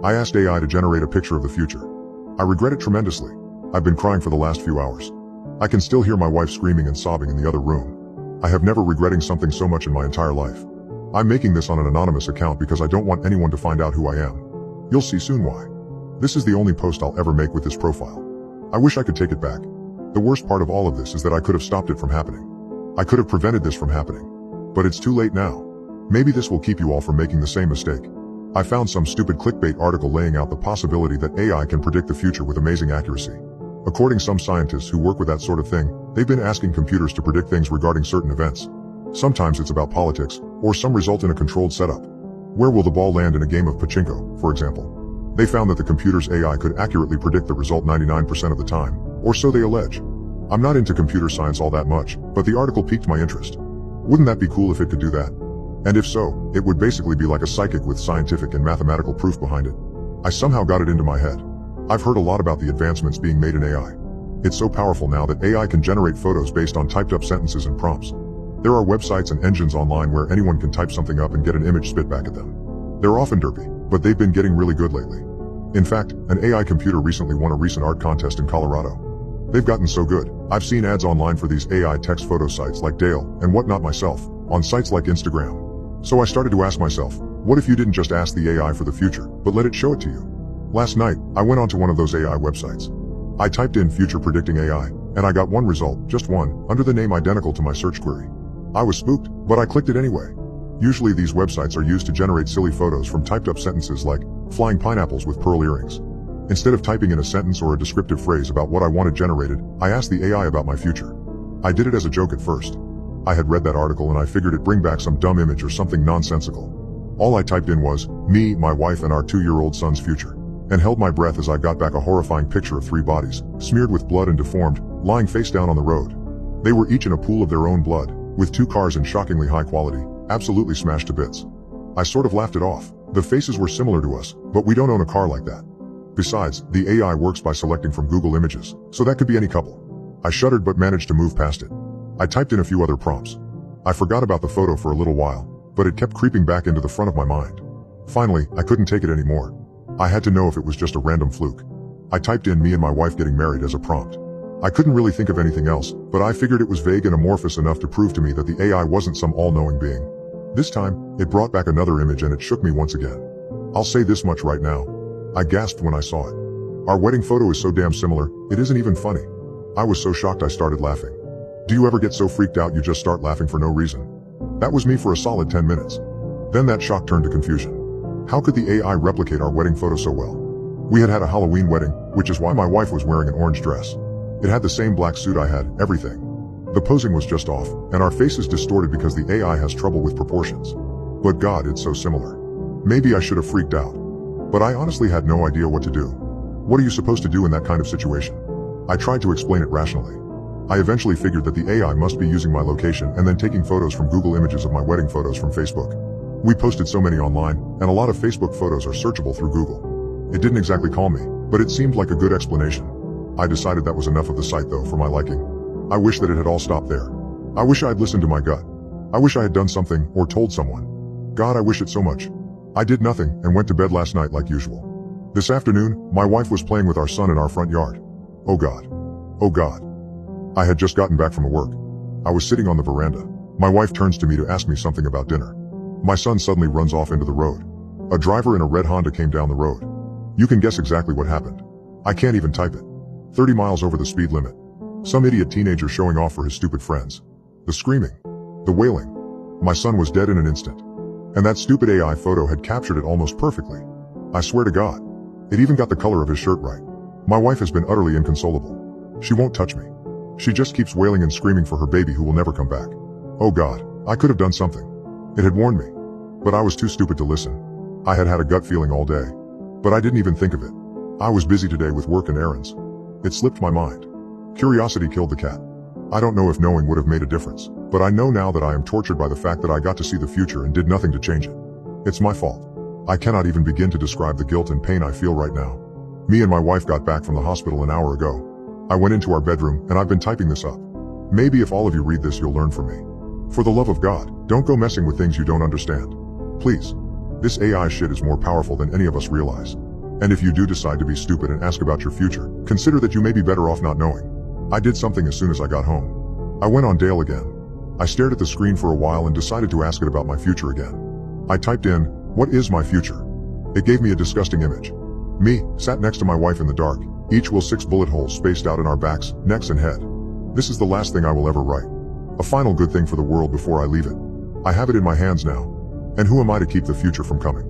I asked AI to generate a picture of the future. I regret it tremendously. I've been crying for the last few hours. I can still hear my wife screaming and sobbing in the other room. I have never regretting something so much in my entire life. I'm making this on an anonymous account because I don't want anyone to find out who I am. You'll see soon why. This is the only post I'll ever make with this profile. I wish I could take it back. The worst part of all of this is that I could have stopped it from happening. I could have prevented this from happening. But it's too late now. Maybe this will keep you all from making the same mistake. I found some stupid clickbait article laying out the possibility that AI can predict the future with amazing accuracy. According to some scientists who work with that sort of thing, they've been asking computers to predict things regarding certain events. Sometimes it's about politics, or some result in a controlled setup. Where will the ball land in a game of pachinko, for example? They found that the computer's AI could accurately predict the result 99% of the time, or so they allege. I'm not into computer science all that much, but the article piqued my interest. Wouldn't that be cool if it could do that? And if so, it would basically be like a psychic with scientific and mathematical proof behind it. I somehow got it into my head. I've heard a lot about the advancements being made in AI. It's so powerful now that AI can generate photos based on typed up sentences and prompts. There are websites and engines online where anyone can type something up and get an image spit back at them. They're often derpy, but they've been getting really good lately. In fact, an AI computer recently won a recent art contest in Colorado. They've gotten so good, I've seen ads online for these AI text photo sites like Dale and whatnot myself, on sites like Instagram. So I started to ask myself, what if you didn't just ask the AI for the future, but let it show it to you? Last night, I went onto one of those AI websites. I typed in future predicting AI, and I got one result, just one, under the name identical to my search query. I was spooked, but I clicked it anyway. Usually these websites are used to generate silly photos from typed up sentences like, flying pineapples with pearl earrings. Instead of typing in a sentence or a descriptive phrase about what I wanted generated, I asked the AI about my future. I did it as a joke at first. I had read that article and I figured it'd bring back some dumb image or something nonsensical. All I typed in was, me, my wife and our 2-year-old son's future, and held my breath as I got back a horrifying picture of 3 bodies, smeared with blood and deformed, lying face down on the road. They were each in a pool of their own blood, with 2 cars in shockingly high quality, absolutely smashed to bits. I sort of laughed it off. The faces were similar to us, but we don't own a car like that. Besides, the AI works by selecting from Google Images, so that could be any couple. I shuddered but managed to move past it. I typed in a few other prompts. I forgot about the photo for a little while, but it kept creeping back into the front of my mind. Finally, I couldn't take it anymore. I had to know if it was just a random fluke. I typed in me and my wife getting married as a prompt. I couldn't really think of anything else, but I figured it was vague and amorphous enough to prove to me that the AI wasn't some all-knowing being. This time, it brought back another image and it shook me once again. I'll say this much right now. I gasped when I saw it. Our wedding photo is so damn similar, it isn't even funny. I was so shocked I started laughing. Do you ever get so freaked out you just start laughing for no reason? That was me for a solid 10 minutes. Then that shock turned to confusion. How could the AI replicate our wedding photo so well? We had a Halloween wedding, which is why my wife was wearing an orange dress. It had the same black suit I had, everything. The posing was just off, and our faces distorted because the AI has trouble with proportions. But God, it's so similar. Maybe I should have freaked out. But I honestly had no idea what to do. What are you supposed to do in that kind of situation? I tried to explain it rationally. I eventually figured that the AI must be using my location and then taking photos from Google Images of my wedding photos from Facebook. We posted so many online, and a lot of Facebook photos are searchable through Google. It didn't exactly call me, but it seemed like a good explanation. I decided that was enough of the site though for my liking. I wish that it had all stopped there. I wish I had listened to my gut. I wish I had done something or told someone. God, I wish it so much. I did nothing and went to bed last night like usual. This afternoon, my wife was playing with our son in our front yard. Oh God. Oh God. I had just gotten back from work. I was sitting on the veranda. My wife turns to me to ask me something about dinner. My son suddenly runs off into the road. A driver in a red Honda came down the road. You can guess exactly what happened. I can't even type it. 30 miles over the speed limit. Some idiot teenager showing off for his stupid friends. The screaming. The wailing. My son was dead in an instant. And that stupid AI photo had captured it almost perfectly. I swear to God. It even got the color of his shirt right. My wife has been utterly inconsolable. She won't touch me. She just keeps wailing and screaming for her baby who will never come back. Oh God, I could have done something. It had warned me. But I was too stupid to listen. I had a gut feeling all day. But I didn't even think of it. I was busy today with work and errands. It slipped my mind. Curiosity killed the cat. I don't know if knowing would have made a difference, but I know now that I am tortured by the fact that I got to see the future and did nothing to change it. It's my fault. I cannot even begin to describe the guilt and pain I feel right now. Me and my wife got back from the hospital an hour ago. I went into our bedroom and I've been typing this up. Maybe if all of you read this you'll learn from me. For the love of God, don't go messing with things you don't understand. Please. This AI shit is more powerful than any of us realize. And if you do decide to be stupid and ask about your future, consider that you may be better off not knowing. I did something as soon as I got home. I went on Dale again. I stared at the screen for a while and decided to ask it about my future again. I typed in, "What is my future?" It gave me a disgusting image. Me, sat next to my wife in the dark, each with 6 bullet holes spaced out in our backs, necks and head. This is the last thing I will ever write. A final good thing for the world before I leave it. I have it in my hands now. And who am I to keep the future from coming?